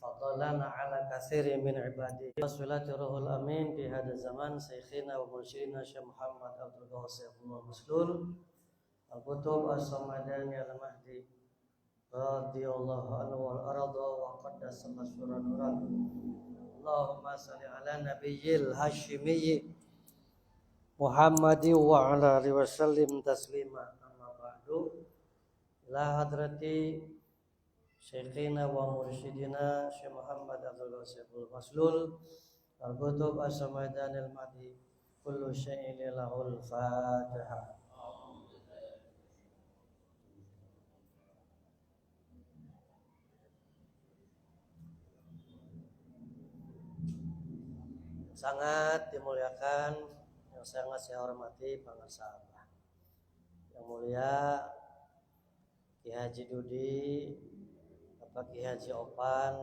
فضلنا على كثير من عباده وصلاة روح الأمين في هذا الزمان شيخنا ومرشدنا شيخ محمد عبد القادر المسلول الكتب الصمداني المهدي رضي الله عنه والأرض وقدس مسرور نورا اللهم صل على نبي الهاشمي محمد وعلى آله وسلم تسليما أما بعد إلى حضرة شيخنا ومرشدنا شيخ محمد عبد القادر المسلول الكتب الصمداني المهدي كل شيء له الفاتحة. Sangat dimuliakan, yang sangat saya hormati para sahabat. Yang mulia Ki Haji Dudi, Bapak Ki Haji Opan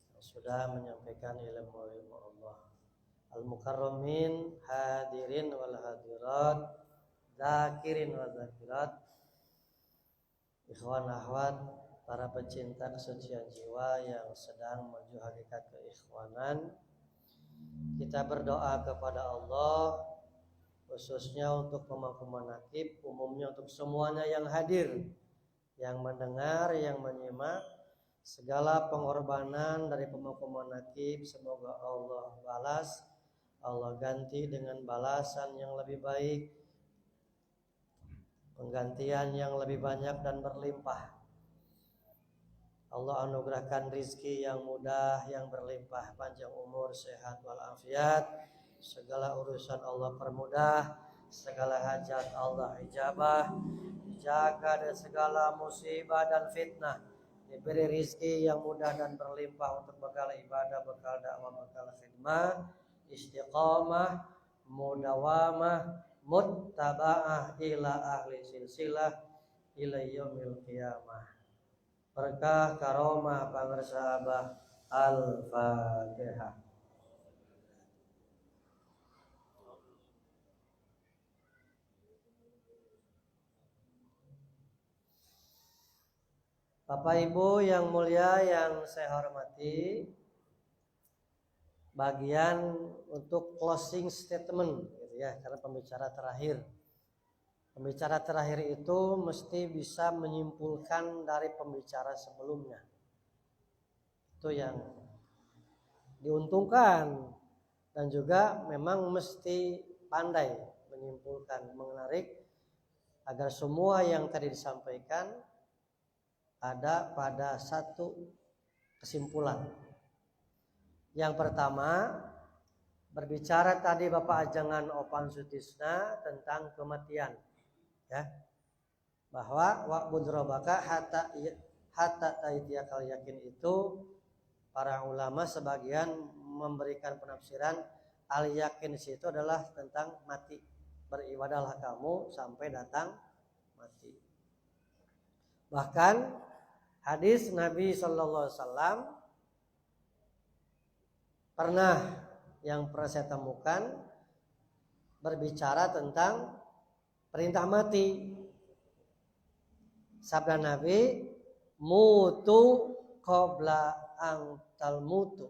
yang sudah menyampaikan ilmu Allah. Al-Mukarramin, hadirin wal hadirat, zakirin wal zakirat, ikhwan akhwat, para pecinta kesucian jiwa yang sedang menuju hakikat keikhwanan. Kita berdoa kepada Allah khususnya untuk pemangku manaqib, umumnya untuk semuanya yang hadir, yang mendengar, yang menyimak. Segala pengorbanan dari pemangku manaqib semoga Allah balas, Allah ganti dengan balasan yang lebih baik, penggantian yang lebih banyak dan berlimpah. Allah anugerahkan rizki yang mudah, yang berlimpah, panjang umur, sehat walafiat. Segala urusan Allah permudah, segala hajat Allah ijabah, dijaga dari segala musibah dan fitnah. Diberi rizki yang mudah dan berlimpah untuk bekal ibadah, bekal dakwah, bekal khidmah, istiqamah, mudawamah, muttaba'ah ila ahli silsilah ila yaumil qiyamah. Berkah karomah pangersahabah. Al-Fatihah. Bapak Ibu yang mulia yang saya hormati, bagian untuk closing statement gitu ya, karena pembicara terakhir. Pembicara terakhir itu mesti bisa menyimpulkan dari pembicara sebelumnya. Itu yang diuntungkan, dan juga memang mesti pandai menyimpulkan, menarik agar semua yang tadi disampaikan ada pada satu kesimpulan. Yang pertama, berbicara tadi Bapak Ajangan Opan Sutisna tentang kematian. Ya, bahwa wa'bud rabbaka hatta taitiyakal yakin itu para ulama sebagian memberikan penafsiran al yakin itu adalah tentang mati. Beribadahlah kamu sampai datang mati. Bahkan hadis Nabi sallallahu alaihi wasallam yang pernah saya temukan berbicara tentang perintah mati. Sabda Nabi, mutu qabla an talmutu.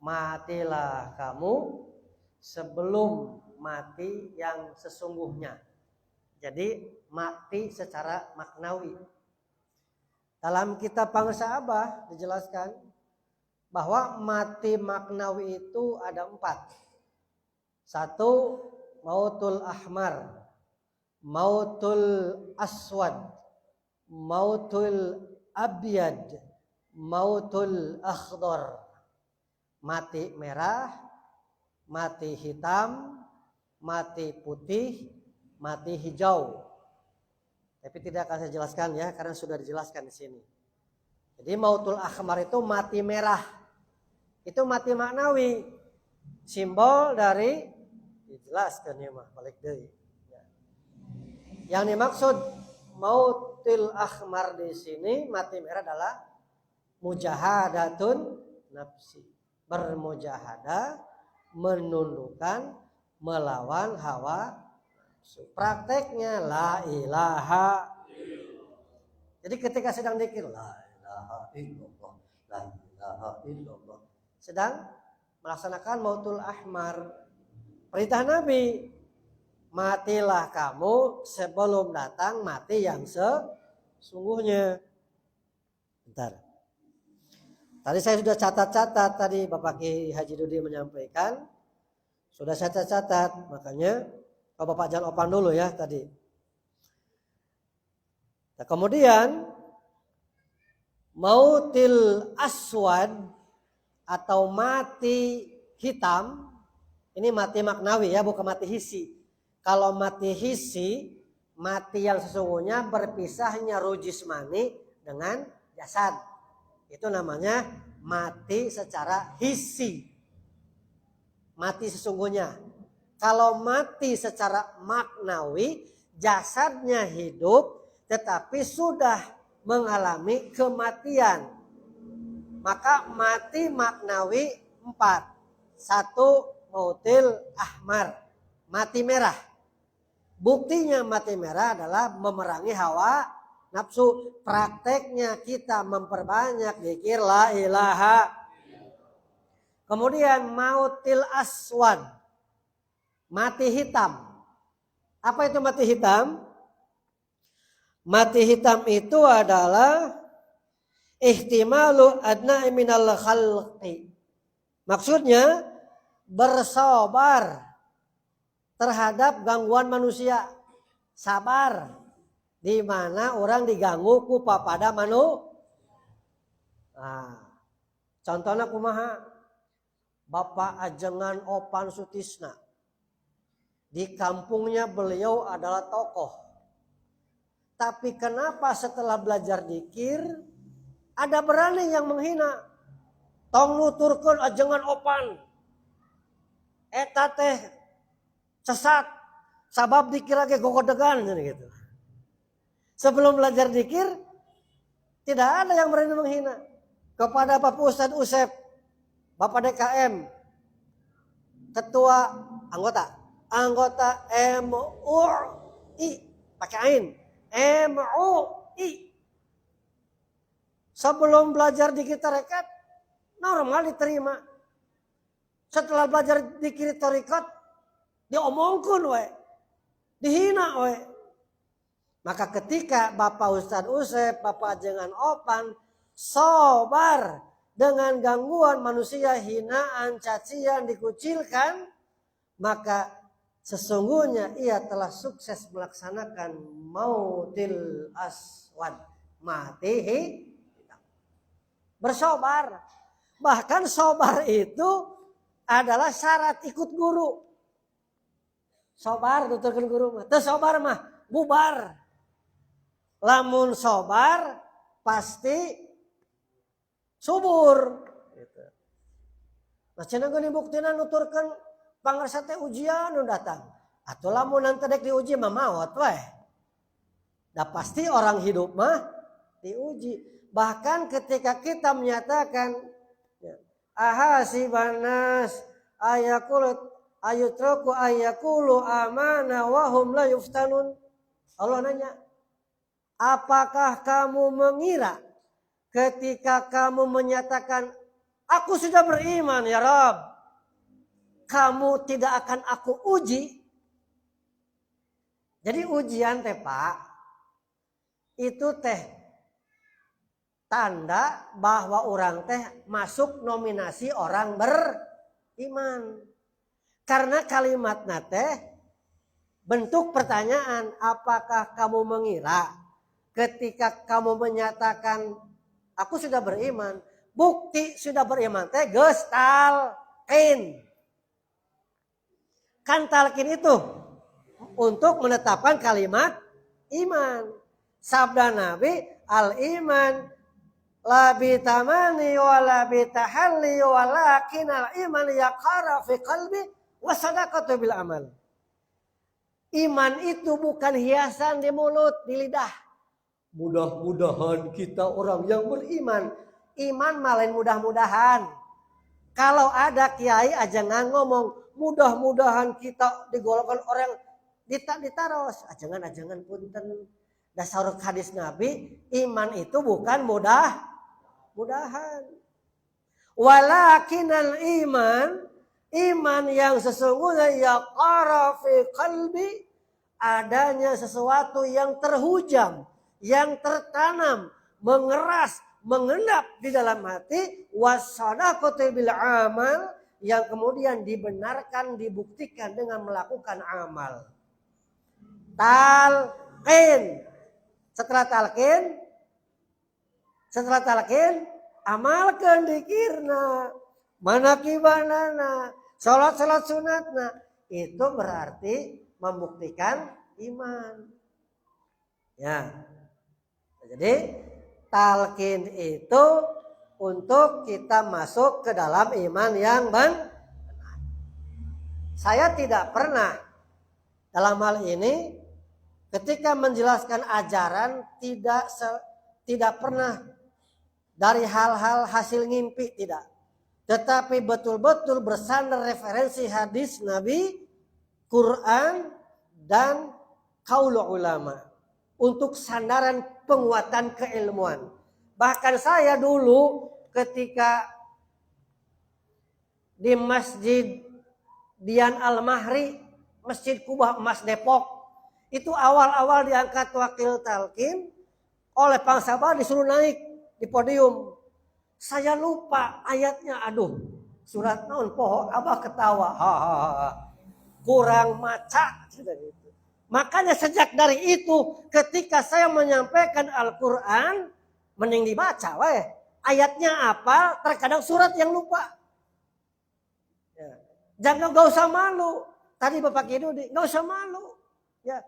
Matilah kamu sebelum mati yang sesungguhnya. Jadi mati secara maknawi. Dalam kitab Pangsaabah dijelaskan bahwa mati maknawi itu ada 4. 1, mautul ahmar, mautul aswad, mautul abyad, mautul akhdar. Mati merah, mati hitam, mati putih, mati hijau. Tapi tidak akan saya jelaskan ya, karena sudah dijelaskan di sini. Jadi mautul ahmar itu mati merah. Itu mati maknawi. Simbol dari dijelaskan ya mah balik deui. Yang dimaksud mautil ahmar di sini mati merah adalah mujahadatun nafsi. Bermujahadah, menundukkan, melawan hawa nafsu. Prakteknya la ilaha. Jadi ketika sedang dzikir la ilaha illallah, La ilaha illallah. Sedang melaksanakan mautul ahmar. Perintah Nabi, matilah kamu sebelum datang mati yang sesungguhnya. Bentar. Tadi saya sudah catat-catat tadi Bapak Ki Haji Dudi menyampaikan. Sudah saya catat, makanya Bapak jangan opan dulu ya tadi. Nah, kemudian mautil aswad atau mati hitam, ini mati maknawi ya, bukan mati hissi. Kalau mati hissi, mati yang sesungguhnya berpisahnya ruh jismani dengan jasad. Itu namanya mati secara hissi. Mati sesungguhnya. Kalau mati secara maknawi, jasadnya hidup tetapi sudah mengalami kematian. Maka mati maknawi 4. 1 mautil ahmar, mati merah. Buktinya mati merah adalah memerangi hawa nafsu. Prakteknya kita memperbanyak zikir la ilaha. Kemudian mautil aswad, mati hitam. Apa itu mati hitam? Mati hitam itu adalah ihtimalu adna minal khalqi. Maksudnya bersabar terhadap gangguan manusia. Sabar. Di mana orang diganggu ku pada manusia. Nah, contohnya kumaha? Bapak Ajengan Opan Sutisna. Di kampungnya beliau adalah tokoh. Tapi kenapa setelah belajar dzikir ada berani yang menghina? Tong nuturkeun Ajengan Opan. Eta teh sesat. Sabab dikira ge gogodegan gitu. Sebelum belajar dzikir tidak ada yang berani menghina. Kepada Bapak Ustadz Usep, Bapak DKM, ketua anggota MUI pakai ain. MUI. Sebelum belajar dikir tarekat normal diterima. Setelah belajar dikir tarekat diomongkeun we. Dihina we. Maka ketika Bapak Ustadz Usep, Bapak Ajengan Opan sabar dengan gangguan manusia, hinaan, cacian, dikucilkan, maka sesungguhnya ia telah sukses melaksanakan mautil aswad, mati hitam. Bersabar. Bahkan sabar itu adalah syarat ikut guru. Sabar tuturkeun guru mah. Teu sabar mah bubar. Lamun sabar pasti subur. Gitu. Nah cenah geus dibuktina nuturkeun pangarsa teh ujian nu datang. Atuh lamun nanti dek diuji mah maot we. Dah pasti orang hidup mah diuji. Bahkan ketika kita menyatakan ahasibanas ayutraku ayakulu amana wa hum la yuftanun. Allah nanya, apakah kamu mengira ketika kamu menyatakan aku sudah beriman ya Rabb, kamu tidak akan aku uji? Jadi ujian teh Pak, itu teh tanda bahwa orang teh masuk nominasi orang beriman. Karena kalimat teh bentuk pertanyaan, apakah kamu mengira ketika kamu menyatakan aku sudah beriman, bukti sudah beriman teh geus talqin. Kan talqin itu untuk menetapkan kalimat iman. Sabda Nabi, al-iman la bitamani wa la bitahalli walakin al-iman yaqara fi qalbi wa sadaqatu bil amal. Iman itu bukan hiasan di mulut, di lidah. Mudah-mudahan kita orang yang beriman. Iman malain mudah-mudahan. Kalau ada kiai aja ngomong, mudah-mudahan kita digolongkan orang ditaros. Ajangan punten. Dasar hadis Nabi, iman itu bukan mudah-mudahan. Walakinal iman yang sesungguhnya yaqara fi qalbi, adanya sesuatu yang terhujam, yang tertanam, mengeras, mengendap di dalam hati, wasadaqatu bil amal, yang kemudian dibenarkan, dibuktikan dengan melakukan amal. Talqin. Setelah talqin, amalkan dikirna, manakibanana, salat sunatna. Itu berarti membuktikan iman. Ya. Jadi talqin itu untuk kita masuk ke dalam iman yang benar. Saya tidak pernah dalam hal ini ketika menjelaskan ajaran tidak pernah dari hal-hal hasil ngimpi, tidak. Tetapi betul-betul bersandar referensi hadis Nabi, Quran, dan qaul ulama untuk sandaran penguatan keilmuan. Bahkan saya dulu ketika di Masjid Dian Al-Mahri, Masjid Kubah Emas Depok, itu awal-awal diangkat wakil talqin, oleh Pangsabar disuruh naik di podium. Saya lupa ayatnya, aduh, surat naon poho, abah ketawa, kurang maca. Makanya sejak dari itu, ketika saya menyampaikan Al-Quran, mending dibaca, weh. Ayatnya apa? Terkadang surat yang lupa. Ya. Jangan, gak usah malu. Tadi Bapak Kidudi, gak usah malu. Ya,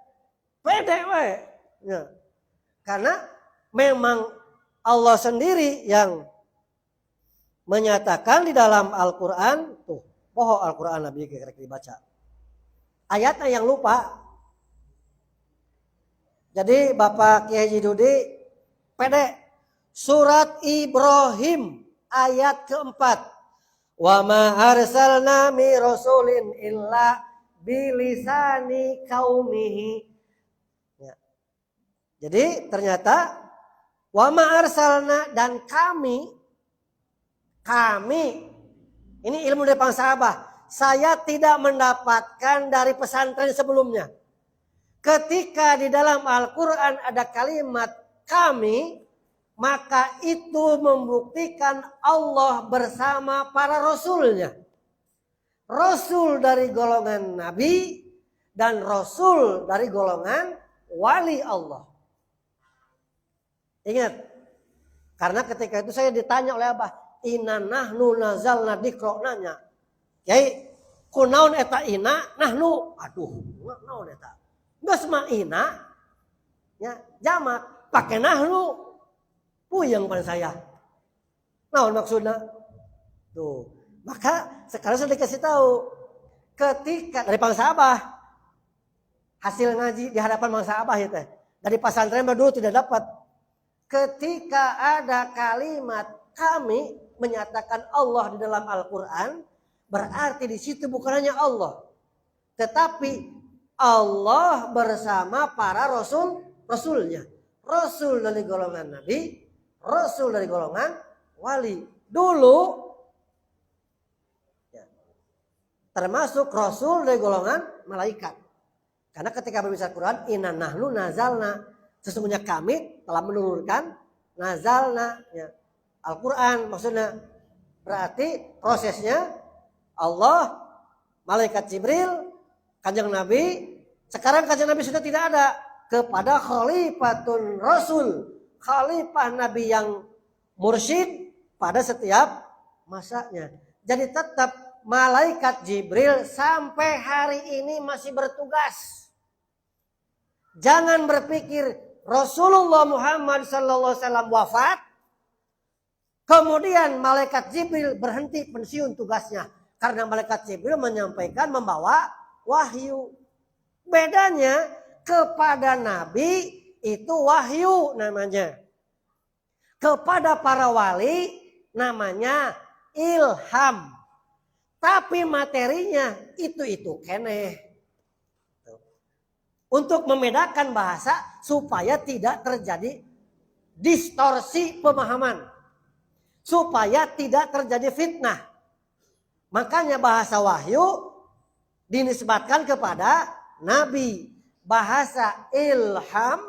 pede, weh. Ya. Karena memang Allah sendiri yang menyatakan di dalam Al-Quran, tuh, poho Al-Quran Nabi kira-kira dibaca. Ayatnya yang lupa. Jadi Bapak Kiai Haji Dudi pede. Surat Ibrahim ayat keempat. Wa ma arsalna mi rasulin illa bilisani qaumihi. Ya. Jadi ternyata wa ma arsalna, dan kami ini ilmu dari Pangsaabah. Saya tidak mendapatkan dari pesantren sebelumnya. Ketika di dalam Al-Quran ada kalimat kami, maka itu membuktikan Allah bersama para rasulnya. Rasul dari golongan Nabi dan Rasul dari golongan wali Allah. Ingat, karena ketika itu saya ditanya oleh Abah, inna nahnu nazalna dikro, nanya, Yai, kunaon eta ina nahnu, aduh, naon eta, nggak semua ina, ya jamak, pakai nahnu. Puyeng pada saya. Nah, maksudnya tuh. Maka sekarang saya dikasih tahu, ketika dari Pangsaabah hasil ngaji di hadapan Pangsaabah itu dari pesantren dulu tidak dapat. Ketika ada kalimat kami menyatakan Allah di dalam Al-Quran, berarti di situ bukan hanya Allah, tetapi Allah bersama para rasulnya. Rasul dari golongan Nabi, Rasul dari golongan wali. Dulu ya, termasuk Rasul dari golongan malaikat. Karena ketika berbicara Quran, inna nahnu nazalna, sesungguhnya kami telah menurunkan nazalna, ya, Al-Quran maksudnya. Berarti prosesnya Allah, malaikat Jibril, kanjeng Nabi. Sekarang kanjeng Nabi sudah tidak ada, kepada khalifatun Rasul, khalifah Nabi yang mursyid pada setiap masanya. Jadi tetap malaikat Jibril sampai hari ini masih bertugas. Jangan berpikir Rasulullah Muhammad SAW wafat, kemudian malaikat Jibril berhenti pensiun tugasnya. Karena malaikat Jibril menyampaikan, membawa wahyu. Bedanya kepada Nabi itu wahyu namanya. Kepada para wali namanya ilham. Tapi materinya itu keneh. Untuk membedakan bahasa supaya tidak terjadi distorsi pemahaman. supaya tidak terjadi fitnah. Makanya bahasa wahyu dinisbatkan kepada nabi. Bahasa ilham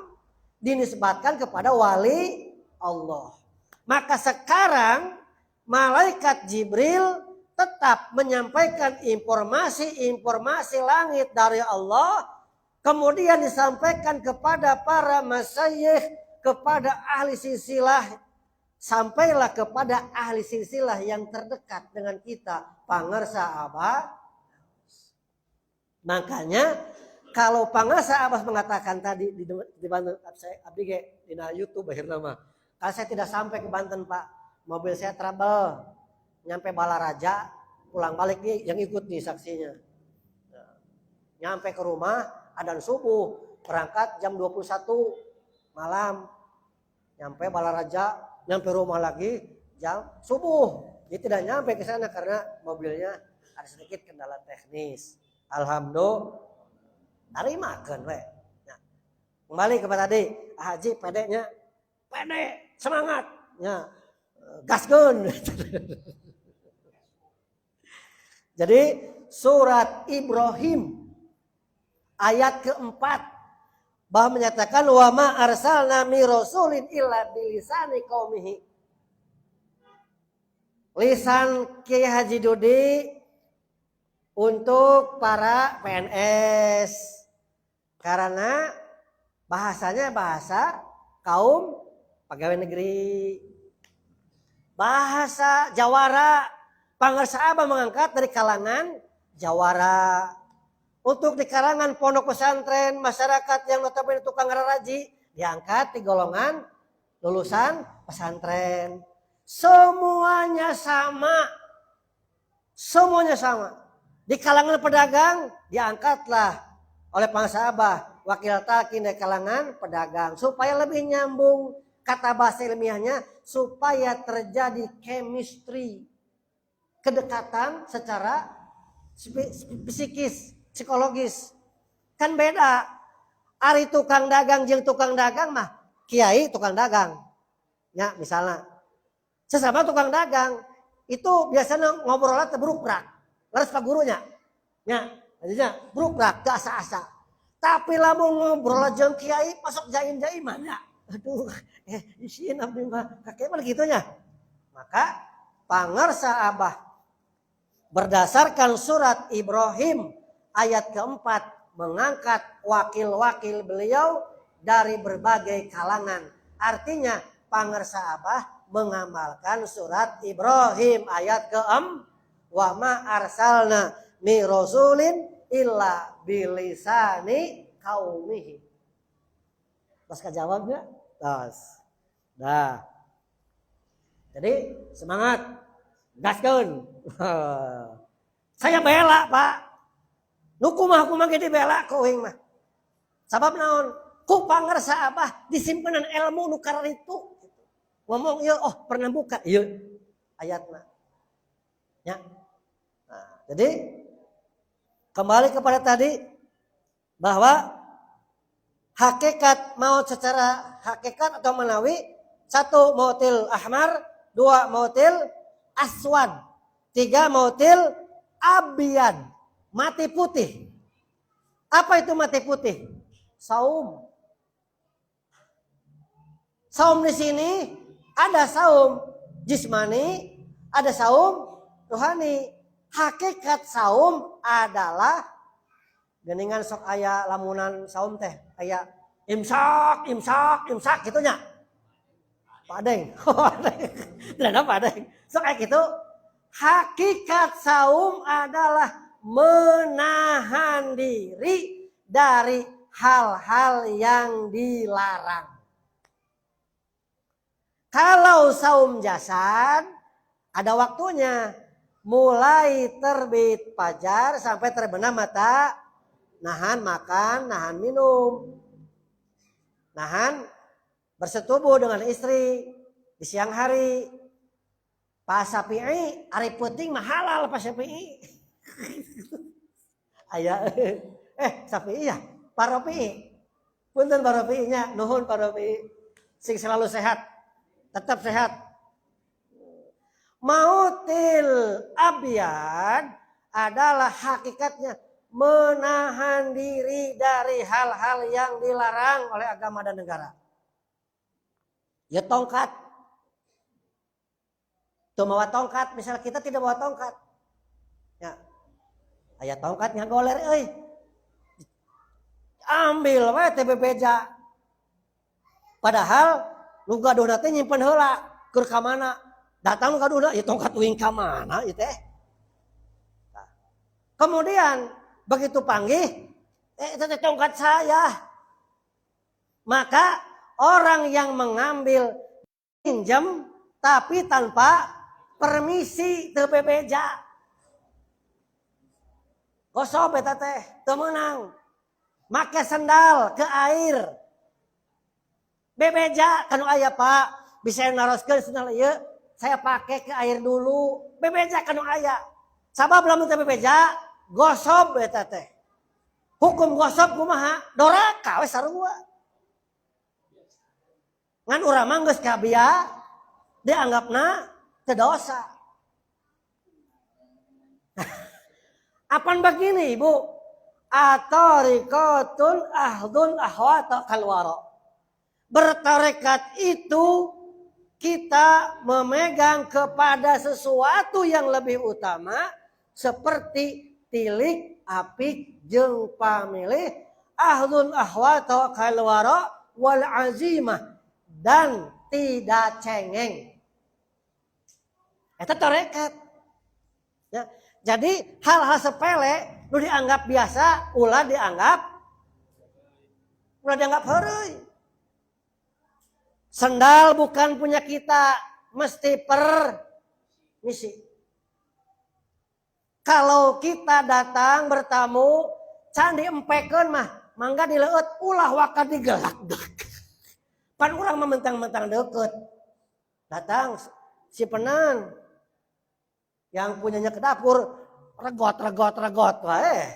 dinisbatkan kepada wali Allah. Maka sekarang malaikat Jibril tetap menyampaikan informasi-informasi langit dari Allah. Kemudian disampaikan kepada para masyayikh, kepada ahli silsilah. Sampailah kepada ahli silsilah yang terdekat dengan kita. Pangarsa Abah. Makanya kalau Pangarsa Abbas mengatakan tadi di Banten, saya abdi di YouTube akhirnya mah. Kalau saya tidak sampai ke Banten Pak, mobil saya trouble, nyampe Balaraja, pulang balik nih yang ikut nih saksinya. Nyampe ke rumah, adzan subuh, berangkat jam 21 malam, nyampe Balaraja, nyampe rumah lagi jam subuh. Dia tidak nyampe ke sana karena mobilnya ada sedikit kendala teknis. Alhamdulillah. Hari makan we. Nah, kembali kepada tadi, Haji pedenya, pede, semangat, ya, gaskeun. Jadi surat Ibrahim ayat keempat bahwa menyatakan wa ma arsalna mi rasulin illa bilisani qaumihi. Lisan Kiai Haji Dudi untuk para PNS. Karena bahasanya bahasa kaum pegawai negeri. Bahasa Jawara, Pangarsa Abah mengangkat dari kalangan Jawara. Untuk di kalangan pondok pesantren, masyarakat yang notabene tukang raraji, diangkat di golongan lulusan pesantren. Semuanya sama. Semuanya sama. Di kalangan pedagang, diangkatlah oleh Pangarsa Abah, wakil talqin dari kalangan pedagang. Supaya lebih nyambung kata bahasa ilmiahnya, supaya terjadi chemistry, kedekatan secara psikis, psikologis. Kan beda. Ari tukang dagang jeung tukang dagang mah, kiai tukang dagang. Ya misalnya, sesama tukang dagang, itu biasanya ngobrolnya terberukrak. Laras pak gurunya. Ya. Artinya berubrak ke asa-asa. Tapi lamun ngobrol jeung kiai masuk jaim-jaiman ya. Aduh, isiin abdi mah kakek mah gitunya. Maka Pangarsa Abah berdasarkan surat Ibrahim ayat keempat mengangkat wakil-wakil beliau dari berbagai kalangan. Artinya Pangarsa Abah mengamalkan surat Ibrahim ayat keempat. Wa ma arsalna mi rasulin illa bilisani qaumihi. Pas jawabnya? Tas. Dah. Jadi semangat. Gaskeun. Saya bela, Pak. Nu kumaha ge dibela ku euing mah. Sabab naon? Ku Pangarsa Abah disimpenan ilmu nu kararitu. Ngomong ieu oh pernah buka ieu ayatna. Ya. Nah, jadi kembali kepada tadi bahwa hakikat maut secara hakikat atau manawi, satu mautil ahmar, dua mautil aswad, tiga mautil abyad, mati putih. Apa itu mati putih? Saum. Saum di sini ada saum jismani, ada saum rohani. Hakikat saum adalah geningan sok aya lamunan saum teh aya imsak gitunya. Padeng. Tidak padeng. Sok aya gitu. Hakikat saum adalah menahan diri dari hal-hal yang dilarang. Kalau saum jasad ada waktunya. Mulai terbit fajar sampai terbenam mata, nahan makan, nahan minum, nahan bersetubuh dengan istri di siang hari. Pas Syafi'i, hari penting mah halal pas Syafi'i. Aya Syafi'i ya, Pak Rafi'i. Punten Pak Rafi'inya, nuhun Pak Rafi'i. Sing selalu sehat, tetap sehat. Mautil abyad adalah hakikatnya menahan diri dari hal-hal yang dilarang oleh agama dan negara. Ya tongkat. Tuh bawa tongkat, misalnya kita tidak bawa tongkat. Ya. Aya tongkatnya goler euy. Ambil we teh bebeja. Padahal nu gaduhna teh nyimpen heula, keur ka mana? Datang nu gaduhna, ya tongkat uing ka mana ieu teh. Nah. Kemudian begitu panggih, itu tongkat saya. Maka orang yang mengambil pinjam tapi tanpa permisi teu bebeja. Gosok eta teh teu meunang. Make sendal ke air. Bebeja kanu aya Pak, bisa naroskeun sendal ieu, saya pakai ke air dulu. Bebeja kanu aya. Sabab lamun teu bebeja, gosok eta teh. Hukum gosok kumaha? Doraka we sarua. Ngan urang mah geus kabia dianggapna teu dosa. Apaan begini Ibu? Atarikatun ahdun ahwata kalwara. Bertarekat itu kita memegang kepada sesuatu yang lebih utama seperti tilik, apik, jeung pamilih, ahdun ahwata kalwara wal azimah dan tidak cengeng. Itu tarekat. Ya. Jadi hal-hal sepele nu dianggap biasa, ulah dianggap heureui. Sendal bukan punya kita, mesti permisi. Kalau kita datang bertamu, can diempekeun mah, mangga dileueut ulah wakat digelak. Pan urang mah mentang-mentang deukeut. Datang si penan yang punyanya ke dapur, regot wae.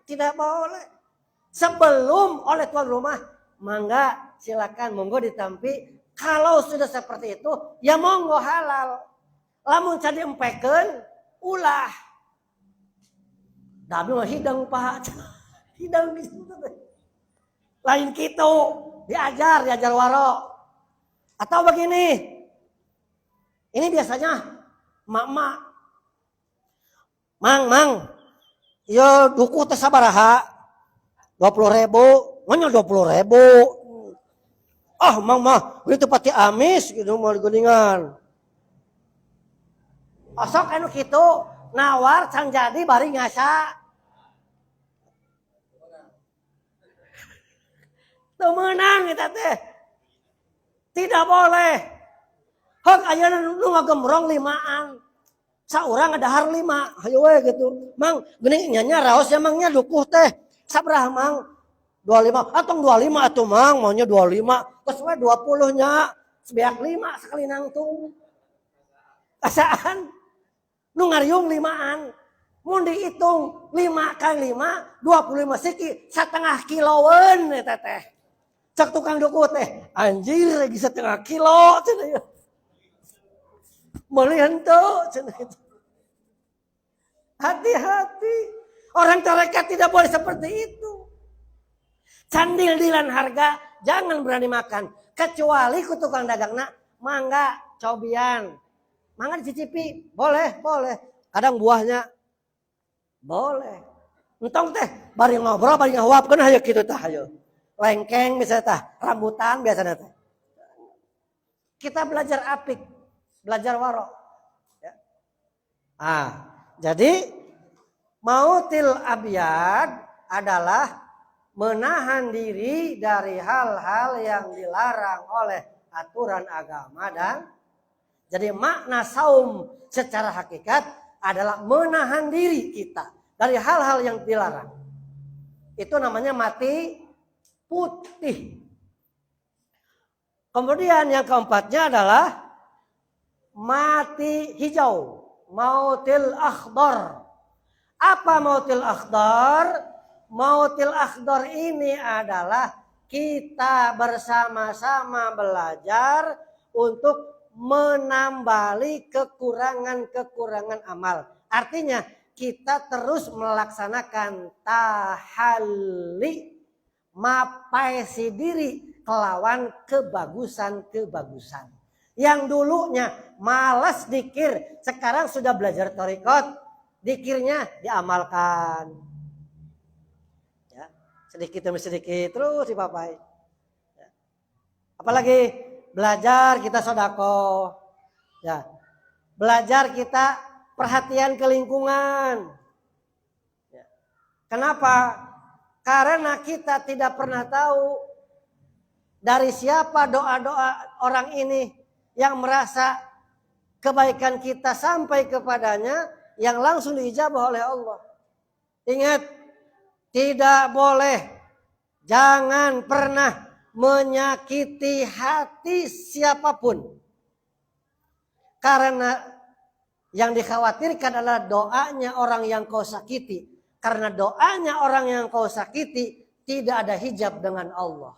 Tidak boleh. Sebelum oleh tuan rumah, mangga silakan monggo ditampi. Kalau sudah seperti itu, ya monggo halal. Lamun can diempekeun, ulah. Dabi mah hidang Pak. Hidang gitu. Lain kitu, diajar waro. Atau begini. Ini biasanya mak-mak. Mang, ya duku teh sabaraha? 20.000, ngonya 20.000. Ah, mang mah, itu pati amis gitu mau geningan. Osok anu kitu nawar can jadi bari ngasa. Teu meunang eta teh. Tidak boleh. Hok ayeuna nu ngagemrong limaan. Saurang ngadahar 5, hayu we gitu. Mang, geuning nya raos ya mangnya dukuh teh. Sabraha mang? 25. Atong 25 atuh mang, maunya 25. Geus we 20 nya. Sebeak 5 sekali nangtung. Kasaan? Nu ngariung 5-an. Mun dihitung 5 kali 5, 25 siki, 1/2 kiloan eta teh. Cek tukang dukuh teh, anjir lagi 1/2 kilo cenah. Boleh henteu cenah. Hati-hati. Orang tarekat tidak boleh seperti itu. Candil-dilan harga jangan berani makan. Kecuali ku tukang dagangna, mangga cobian. Mangga dicicipi, boleh. Kadang buahnya boleh. Entong teh bari ngobrol, bari ngahuapkeun hayu kitu tah hayu. Lengkeng misalnya tah, rambutan biasanya teh. Kita belajar apik, belajar waro. Ya. Jadi mautil abyad adalah menahan diri dari hal-hal yang dilarang oleh aturan agama dan jadi makna saum secara hakikat adalah menahan diri kita dari hal-hal yang dilarang. Itu namanya mati putih. Kemudian yang keempatnya adalah mati hijau. Mautil akhdar. Apa mautil akhdar? Mautil akhdar ini adalah kita bersama-sama belajar untuk menambali kekurangan-kekurangan amal. Artinya kita terus melaksanakan tahalli, mapaisi diri kelawan kebagusan-kebagusan. Yang dulunya malas dikir, sekarang sudah belajar thariqat, dikirnya diamalkan. Ya, sedikit demi sedikit terus dipapai. Ya. Apalagi belajar kita sedekah. Ya. Belajar kita perhatian ke lingkungan. Ya. Kenapa? Karena kita tidak pernah tahu dari siapa doa-doa orang ini yang merasa kebaikan kita sampai kepadanya yang langsung diijabah oleh Allah. Ingat, tidak boleh, jangan pernah menyakiti hati siapapun. Karena yang dikhawatirkan adalah doanya orang yang kau sakiti. Karena doanya orang yang kau sakiti tidak ada hijab dengan Allah.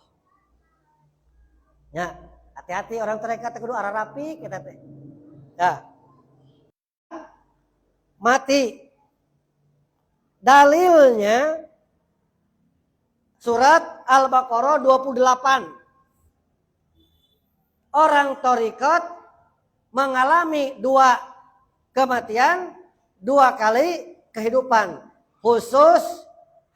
Ya, hati-hati orang tarekat kudu arah rapi kita teh. Ya. Mati. Dalilnya surat Al-Baqarah 28. Orang tarekat mengalami 2 kematian, 2 kali kehidupan. Khusus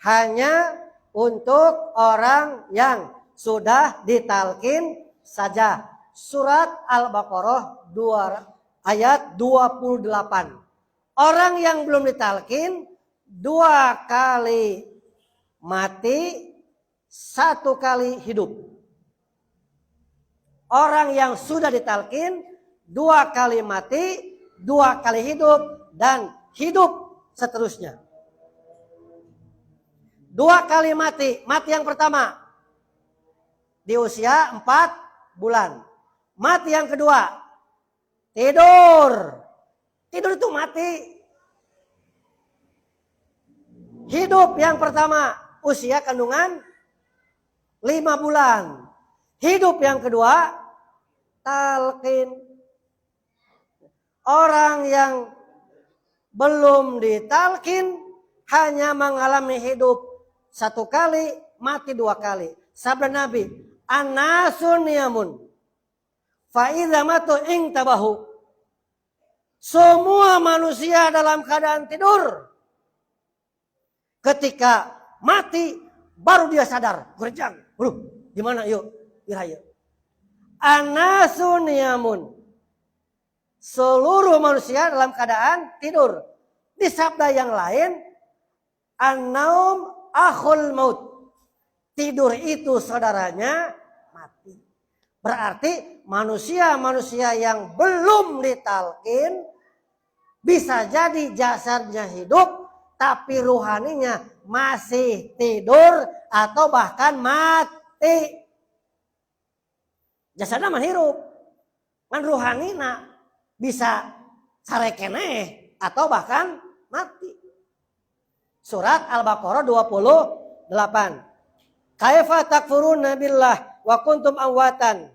hanya untuk orang yang sudah ditalkin saja. Surat Al-Baqarah 2 ayat 28. Orang yang belum ditalkin 2 kali mati, 1 kali hidup. Orang yang sudah ditalkin 2 kali mati, 2 kali hidup, dan hidup seterusnya. 2 kali mati. Mati yang pertama di usia 4 bulan. Mati yang kedua tidur. Tidur itu mati. Hidup yang pertama usia kandungan 5 bulan. Hidup yang kedua talqin. Orang yang belum ditalqin hanya mengalami hidup 1 kali, mati 2 kali. Sabda Nabi, "An-nasun niyamun fa idza matu ingtabahu." Semua manusia dalam keadaan tidur. Ketika mati baru dia sadar, gerjang. Di mana yuk? Iraya. An-nasun niyamun. Seluruh manusia dalam keadaan tidur. Di sabda yang lain, an-naum akhul maut. Tidur itu saudaranya mati. Berarti manusia-manusia yang belum ditalqin bisa jadi jasadnya hidup tapi ruhaninya masih tidur atau bahkan mati. Jasadnya mah hirup. Kan ruhanina bisa sarekeneh atau bahkan mati. Surat Al-Baqarah 28. Kaifa takfuruna billah wa kuntum amwatan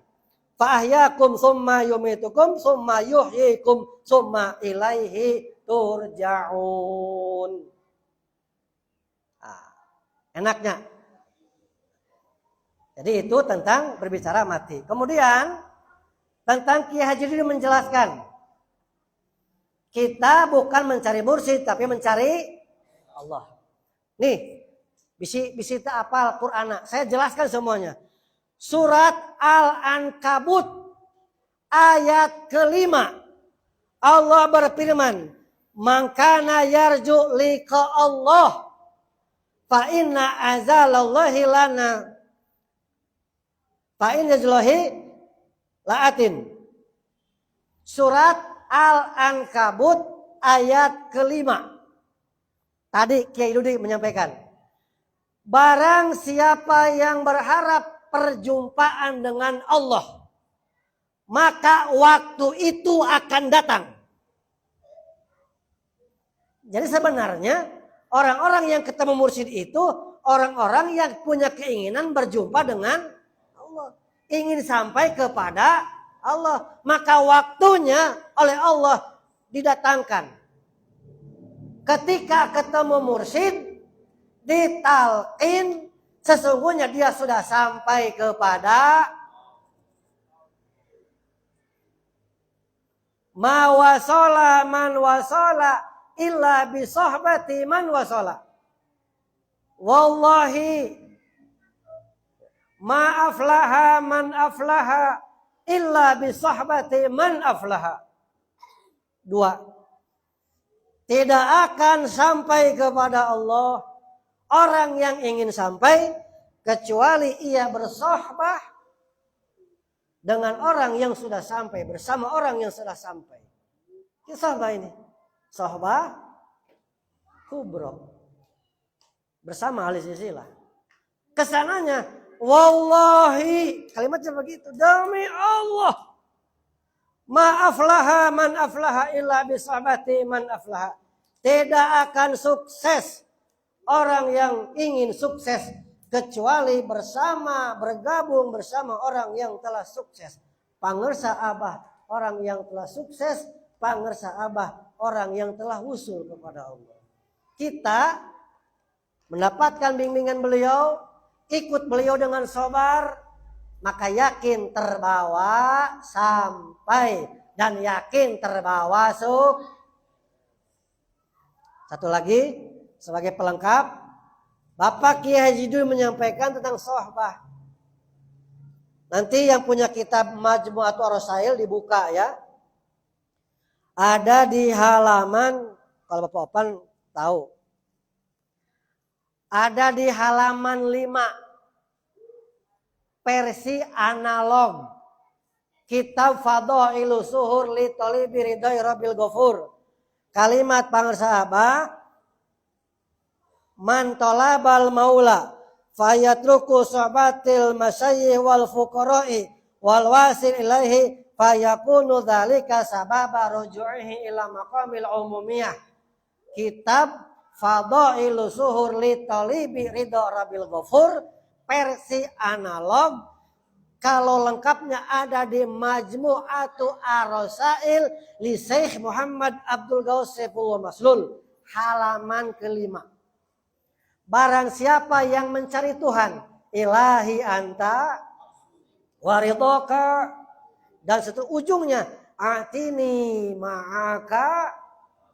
fa ahyakum summa yumitukum summa yuhyikum summa ilaihi turja'un. Enaknya. Jadi itu tentang berbicara mati. Kemudian tentang Kiai Haji Didi menjelaskan, kita bukan mencari mursyid tapi mencari Allah. Nih, bisi tak apal Qur'an. Saya jelaskan semuanya. Surat Al-Ankabut ayat ke-5. Allah berfirman, "Man kana yarju liqa Allah fa inna azalallahi lana fa inna azalallahi la'atin." Surat Al-Ankabut ayat ke-5. Tadi Kiai Dudi menyampaikan, barang siapa yang berharap perjumpaan dengan Allah, maka waktu itu akan datang. Jadi sebenarnya orang-orang yang ketemu mursyid itu orang-orang yang punya keinginan berjumpa dengan Allah, ingin sampai kepada Allah, maka waktunya oleh Allah didatangkan. Ketika ketemu mursyid, ditalqin, sesungguhnya dia sudah sampai kepada ma wasala man wasala illa bi sohbati man wasala. Wallahi ma aflaha man aflaha illa bi sohbati man aflaha. Dua. Tidak akan sampai kepada Allah orang yang ingin sampai kecuali ia bersohbah dengan orang yang sudah sampai, bersama orang yang sudah sampai. Ini sohbah ini. Sohbah kubro. Bersama ahli silsilah. Kesananya, wallahi, kalimatnya begitu, demi Allah. Ma'aflaha man aflaha illa bisabati man aflaha. Tidak akan sukses orang yang ingin sukses kecuali bergabung bersama orang yang telah sukses. Pangersa abah orang yang telah sukses, pangersa abah orang yang telah usul kepada Allah. Kita mendapatkan bimbingan beliau, ikut beliau dengan sabar, maka yakin terbawa sampai dan yakin terbawa sukses. Satu lagi sebagai pelengkap, Bapak Kiai Haji Dul menyampaikan tentang sohbah. Nanti yang punya kitab Majmu'atul Rasail dibuka ya. Ada di halaman, kalau Bapak Opan tahu. Ada di halaman 5. Versi analog. Kitab Fadhailu Suhur li Thalibi Ridhai Rabbil Ghafur. Kalimat pangersa abah, man talabal maula fayatruku sohbatil masyayikh wal fuqara'i wal wasil ilaihi fayakunu dzalika sababa ruju'ihi ila maqamil umumiyah. Kitab Fadhailu Suhur li Thalibi Ridha Rabbil Ghafur versi analog. Kalau lengkapnya ada di Majmu'atu Ar-Rasail li Syekh Muhammad Abdul Ghaus Saifullah Maslul halaman ke-5. Barang siapa yang mencari Tuhan, ilahi anta waridhoka, dan seterusnya ujungnya atini ma'aka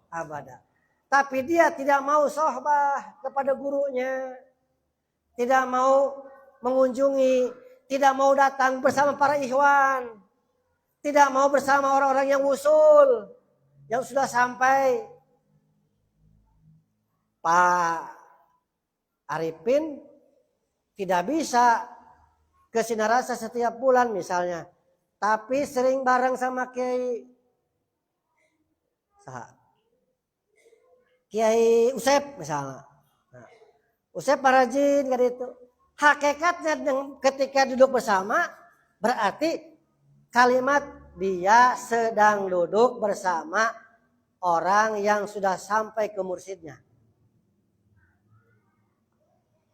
abada. Tapi dia tidak mau sohbah kepada gurunya, tidak mau mengunjungi, tidak mau datang bersama para ikhwan, tidak mau bersama orang-orang yang usul, yang sudah sampai. Pak Arifin tidak bisa ke Sinarasa setiap bulan misalnya, tapi sering bareng sama Kiai Usep misalnya. Nah, Usep Parajin kan itu. Hakikatnya ketika duduk bersama berarti kalimat dia sedang duduk bersama orang yang sudah sampai ke mursyidnya.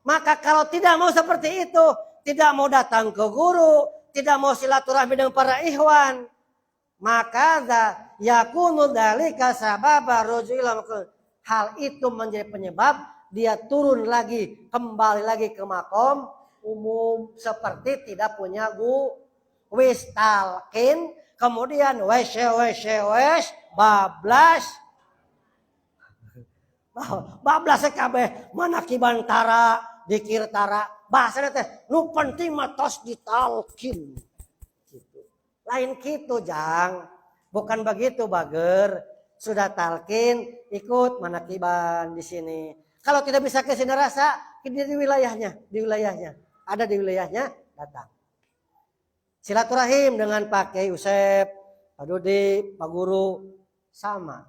Maka kalau tidak mau seperti itu, tidak mau datang ke guru, tidak mau silaturahmi dengan para ikhwan, maka yakunu dzalika sababa ruju'il. Hal itu menjadi penyebab dia turun lagi, kembali lagi ke makom umum seperti tidak punya wis talqin, kemudian wes bablas kabeh manakiban tara dikir tara bahasana teh nu penting mah tos ditalqin gitu. Lain kitu jang, bukan begitu bager. Sudah talqin ikut manakiban di sini. Kalau tidak bisa ke Sinarasa, di wilayahnya, ada di wilayahnya datang. Silaturahim dengan Pak Kiai Usep, Pak Dudi, Pak Guru sama.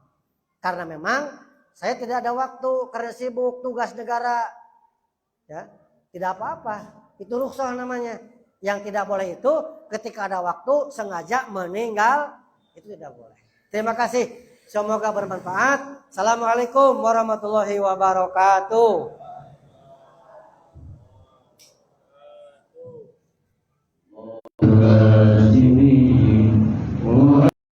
Karena memang saya tidak ada waktu karena sibuk tugas negara. Ya, tidak apa-apa. Itu rukhsah namanya. Yang tidak boleh itu ketika ada waktu sengaja meninggal, itu tidak boleh. Terima kasih. Semoga bermanfaat. Assalamualaikum warahmatullahi wabarakatuh.